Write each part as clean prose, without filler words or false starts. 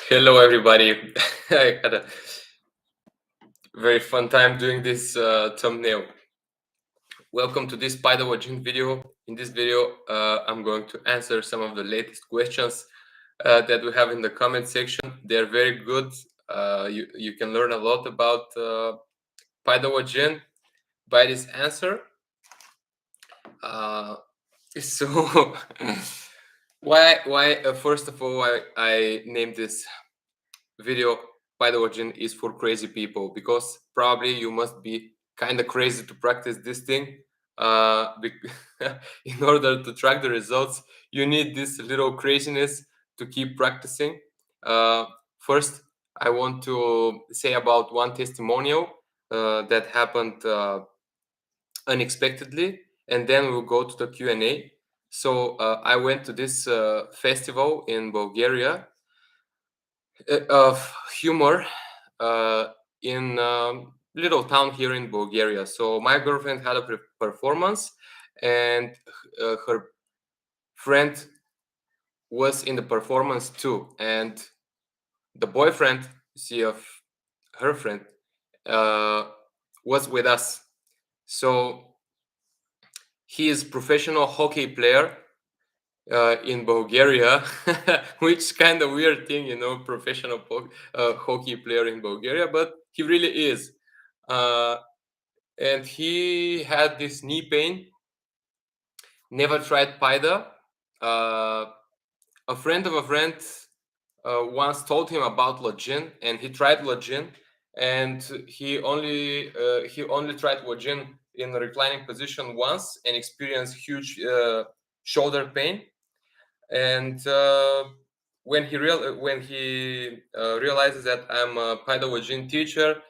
Hello, everybody. I had a very fun time doing this thumbnail. Welcome to this Paidalajin video. In this video, I'm going to answer some of the latest questions that we have in the comment section. They're very good. You can learn a lot about Paidalajin by this answer. So, first of all, I named this video Paidalajin is for crazy people, because probably you must be kind of crazy to practice this thing. In order to track the results, you need this little craziness to keep practicing. Uh, First, I want to say about one testimonial that happened unexpectedly, and then we'll go to the Q&A. So I went to this festival in Bulgaria of humor in little town here in Bulgaria. So my girlfriend had a performance, and her friend was in the performance too. And the boyfriend, see, of her friend uh, was with us. So he is professional hockey player in Bulgaria, which kind of weird thing, professional hockey player in Bulgaria, but he really is. Uh, and he had this knee pain, never tried Paida. Uh, a friend of a friend once told him about Login, and he tried Login, and he only tried Login in a reclining position once and experienced huge shoulder pain. And when he realizes that I'm a Paidalajin teacher,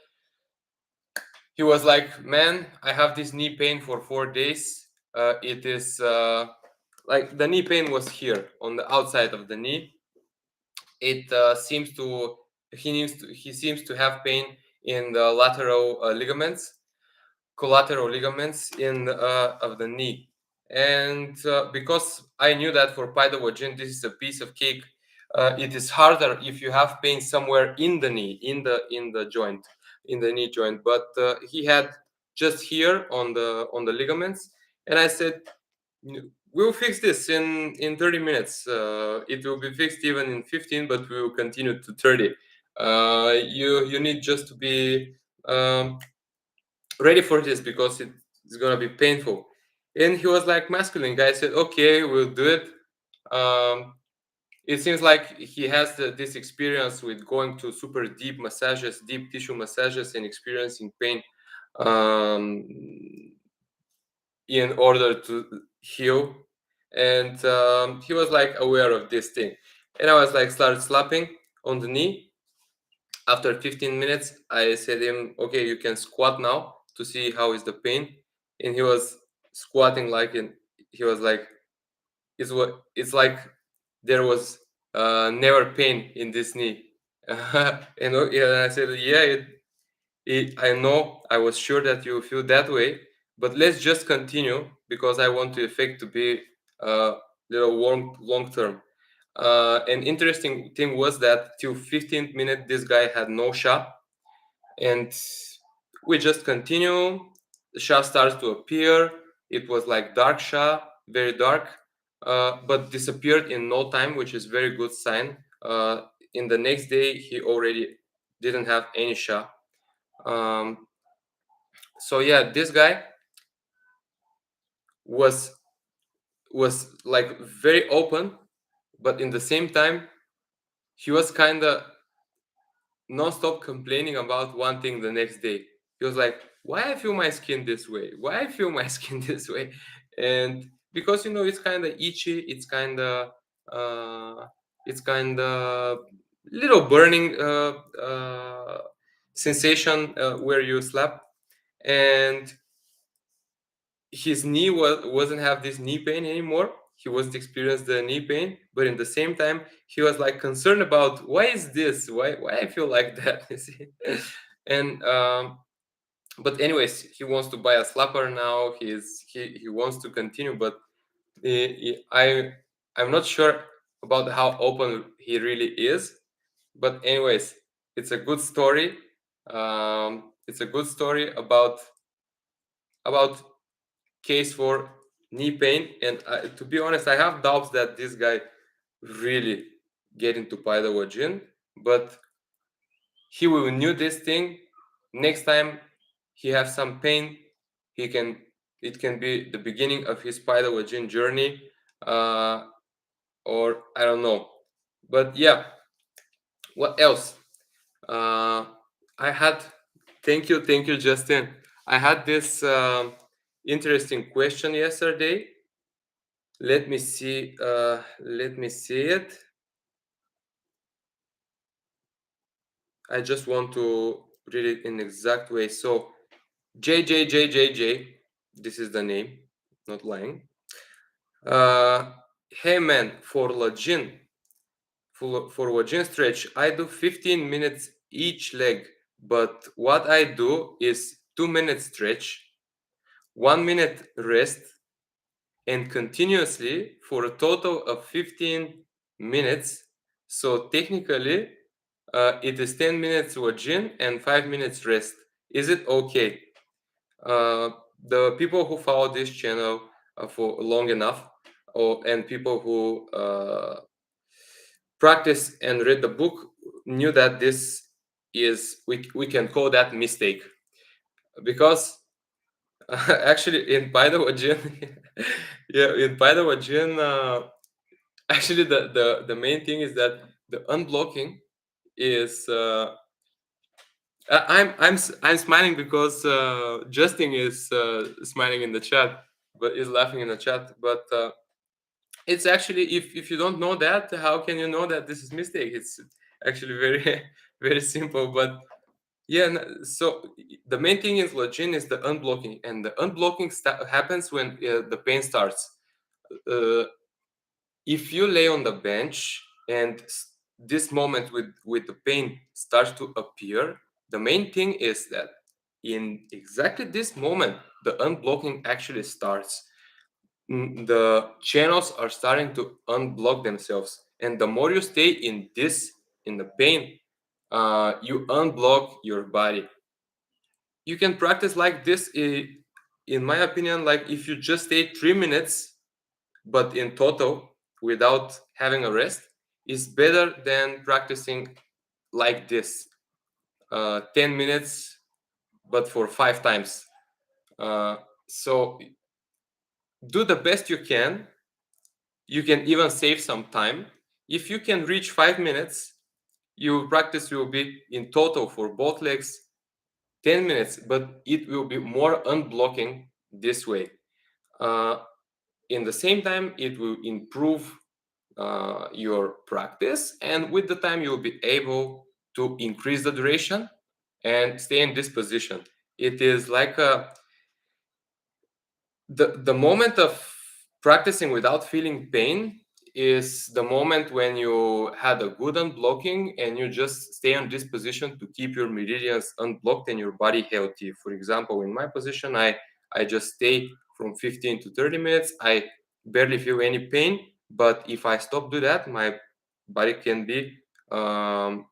he was like, "Man, I have this knee pain for 4 days. It is like the knee pain was here on the outside of the knee. It seems to he seems to have pain in the lateral ligaments, collateral ligaments in of the knee." And because I knew that for Paidalajin this is a piece of cake, it is harder if you have pain somewhere in the knee, in the joint, in the knee joint. But he had just here on the ligaments, and I said, we'll fix this in 30 minutes. It will be fixed even in 15, but we will continue to 30. You need just to be ready for this, because it's gonna be painful. And he was like masculine guy. I said, okay, we'll do it. It seems like he has this experience with going to super deep massages, deep tissue massages, and experiencing pain um, in order to heal. And he was like aware of this thing. And I was like, start slapping on the knee. After 15 minutes, I said him, okay, you can squat now to see how is the pain. And he was squatting like he was like, it's like there was never pain in this knee. And I said, yeah, I know, I was sure that you feel that way, but let's just continue, because I want the effect to be little long term. An interesting thing was that till 15th minute, this guy had no shot, and we just continue. The Shah starts to appear. It was like dark Shah, very dark, but disappeared in no time, which is very good sign. In the next day, he already didn't have any Shah. So yeah, this guy was like very open, but in the same time, he was kind of non-stop complaining about one thing the next day. He was like, why I feel my skin this way, why I feel my skin this way. And because it's kind of itchy, it's kind of little burning sensation where you slap. And his knee wasn't have this knee pain anymore. He wasn't experience the knee pain, but in the same time, he was like concerned about, why is this? Why I feel like that? You see? And but anyways, he wants to buy a slapper now. He wants to continue, but I'm not sure about how open he really is. But anyways, it's a good story. It's a good story about case for knee pain. And to be honest, I have doubts that this guy really get into Paidalajin, but he will knew this thing. Next time he has some pain, he can it can be the beginning of his Paidalajin journey, uh, or I don't know. But yeah, what else? Uh, I had thank you, Justin. I had this interesting question yesterday. Let me see it. I just want to read it in exact way. So JJJJJ, this is the name, not lying. Uh, hey man, for Login stretch, I do 15 minutes each leg, but what I do is 2 minute stretch, 1 minute rest, and continuously for a total of 15 minutes. So technically, it is 10 minutes Login and 5 minutes rest. Is it okay? Uh, the people who follow this channel for long enough, and people who practice and read the book knew that this is we can call that mistake, because actually in Paidalajin, yeah, in Paidalajin, actually the main thing is that the unblocking is I'm smiling because Justin is smiling in the chat, but is laughing in the chat. But it's actually, if you don't know that, how can you know that this is mistake? It's actually very very simple. But yeah, so the main thing is Login is the unblocking, and the unblocking happens when the pain starts. Uh, if you lay on the bench and this moment with the pain starts to appear, the main thing is that in exactly this moment the unblocking actually starts. The channels are starting to unblock themselves, and the more you stay in the pain, you unblock your body. You can practice like this, in my opinion, like if you just stay 3 minutes but in total without having a rest, is better than practicing like this, 10 minutes but for 5 times. So do the best you can. You can even save some time. If you can reach 5 minutes, your practice will be in total for both legs 10 minutes, but it will be more unblocking this way. uh, in the same time, it will improve your practice, and with the time you will be able to increase the duration and stay in this position. It is like the moment of practicing without feeling pain is the moment when you had a good unblocking and you just stay on this position to keep your meridians unblocked and your body healthy. For example, in my position, I just stay from 15 to 30 minutes. I barely feel any pain, but if I stop do that, my body um,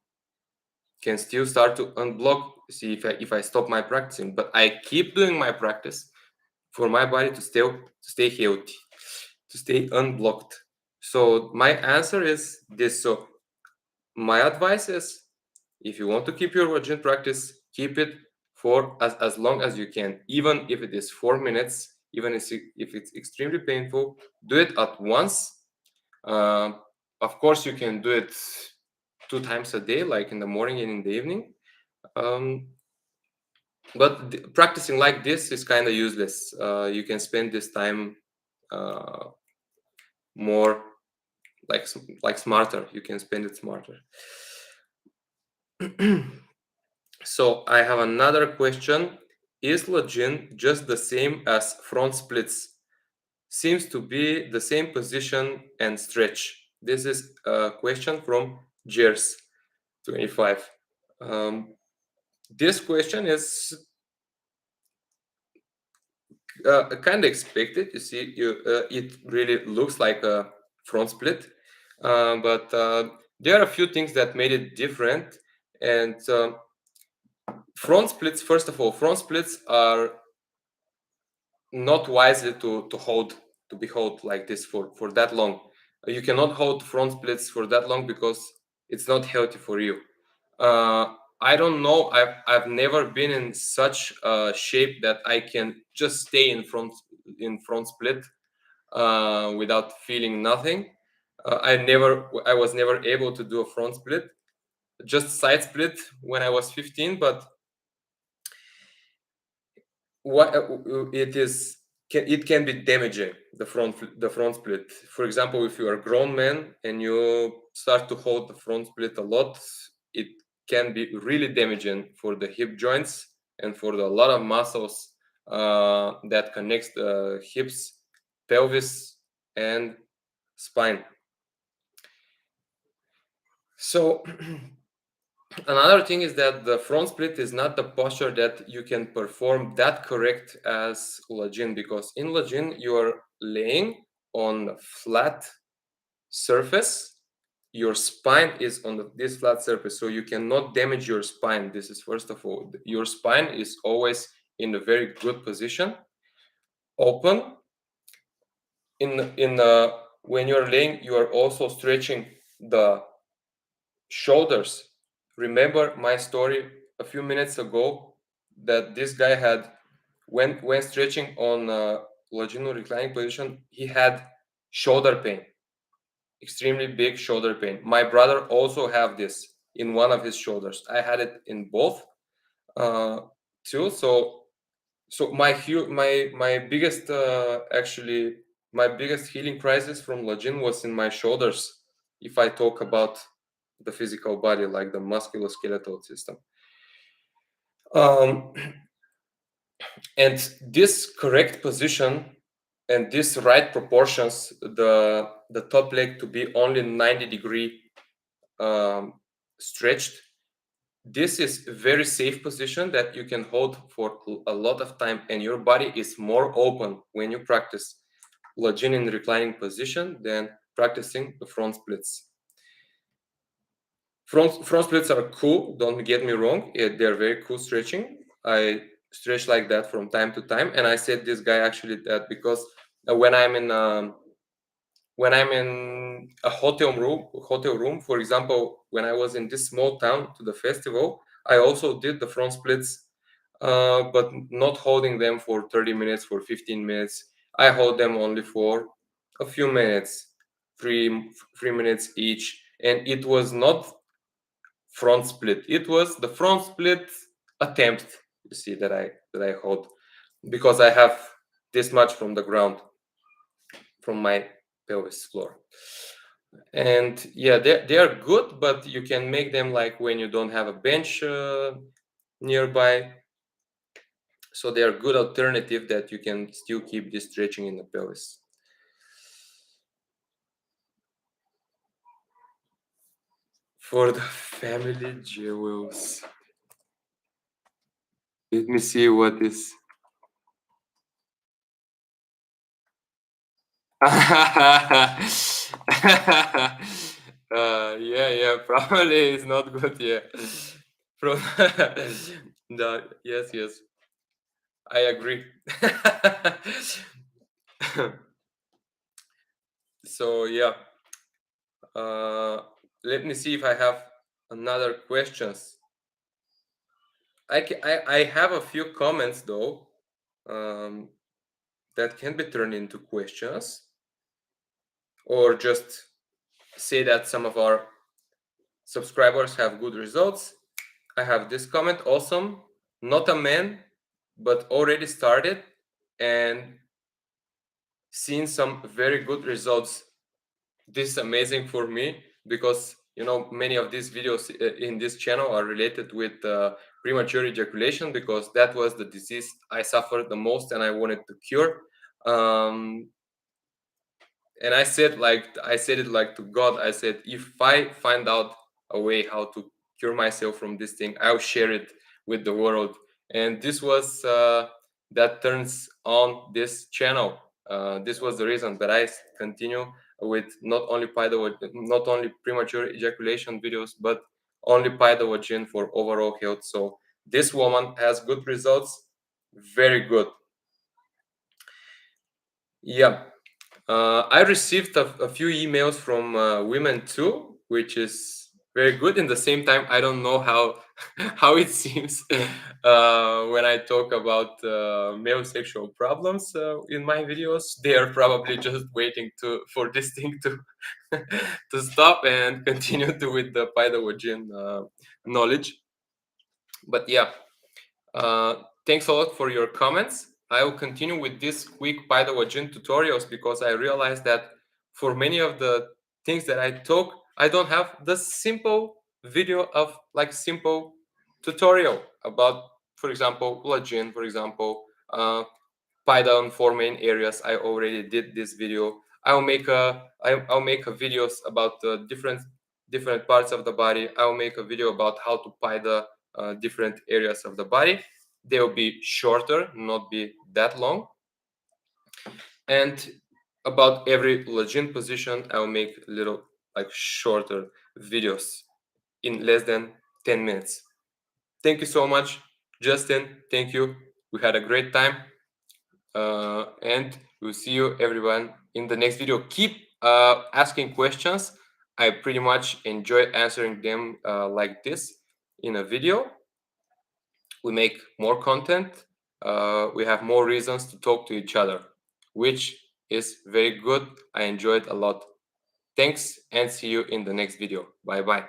can still start to unblock. See, if I stop my practicing, but I keep doing my practice for my body to stay healthy, to stay unblocked. So my answer is this. So my advice is, if you want to keep your gym practice, keep it for as long as you can, even if it is 4 minutes, even if it's extremely painful, do it at once. uh, of course you can do it 2 times a day, like in the morning and in the evening. um, but practicing like this is kind of useless. You can spend this time uh, more like smarter. You can spend it smarter. So I have another question. Is Login just the same as front splits? Seems to be the same position and stretch. This is a question from Jers 25. This question is kind of expected. You see, it really looks like a front split, but there are a few things that made it different. And front splits, first of all, front splits are not wisely to be hold like this for that long. You cannot hold front splits for that long because it's not healthy for you. I don't know. I've never been in such shape that I can just stay in front split without feeling nothing. I was never able to do a front split, just side split when I was 15. But what it is, it can be damaging, the front split. For example, if you are a grown man and you start to hold the front split a lot, it can be really damaging for the hip joints and for a lot of muscles that connects the hips, pelvis, and spine. So another thing is that the front split is not the posture that you can perform that correct as Lajin, because in Lajin you are laying on a flat surface. Your spine is on this flat surface, so you cannot damage your spine. This is first of all. Your spine is always in a very good position, open. When you're laying, you are also stretching the shoulders. Remember my story a few minutes ago that this guy had, when stretching on longitudinal reclining position, he had shoulder pain, extremely big shoulder pain. My brother also have this in one of his shoulders. I had it in both uh, too. So my biggest actually my biggest healing crisis from Lajin was in my shoulders. If I talk about the physical body, like the musculoskeletal system, um, and this correct position and this right proportions, the top leg to be only 90-degree stretched. This is a very safe position that you can hold for a lot of time, and your body is more open when you practice Lajin in reclining position than practicing the front splits. Front splits are cool, don't get me wrong. They're very cool stretching. I stretch like that from time to time, and I said this guy actually that because when I'm in a hotel room, for example, when I was in this small town to the festival, I also did the front splits, but not holding them for 30 minutes, for 15 minutes. I hold them only for a few minutes, three minutes each, and it was not front split. It was the front split attempt. You see that I hold because I have this much from the ground, from my pelvis floor. And yeah, they are good, but you can make them like when you don't have a bench nearby. So they are good alternative that you can still keep this stretching in the pelvis. For the family jewels, let me see what is. Yeah, probably it's not good. Yeah, from yes, I agree. So yeah, uh, let me see if I have another questions. I have a few comments though, um, that can be turned into questions, or just say that some of our subscribers have good results. I have this comment: awesome, not a man, but already started and seen some very good results. This is amazing for me because many of these videos in this channel are related with premature ejaculation, because that was the disease I suffered the most and I wanted to cure. Um, and I said it like to God. I said, if I find out a way how to cure myself from this thing, I'll share it with the world. And this was that turns on this channel. This was the reason, but I continue. with not only not only premature ejaculation videos, but only Paidalajin for overall health. So this woman has good results, very good. Yeah. I received a few emails from women too, which is very good. In the same time, I don't know how how it seems when I talk about male sexual problems in my videos. They are probably just waiting to for this thing to to stop and continue to with the Paidalajin knowledge. But yeah, thanks a lot for your comments. I will continue with this quick Paidalajin tutorials because I realized that for many of the things that I talk, I don't have the simple video of like simple tutorial about, for example, Lajin, for example, Python four main areas. I already did this video. I'll make a videos about the different parts of the body. I'll make a video about how to pie the different areas of the body. They'll be shorter, not be that long. And about every Lajin position, I'll make little like shorter videos in less than 10 minutes. Thank you so much, Justin. Thank you. We had a great time. And we'll see you everyone in the next video. Keep asking questions. I pretty much enjoy answering them like this in a video. We make more content. We have more reasons to talk to each other, which is very good. I enjoyed a lot. Thanks and see you in the next video. Bye bye.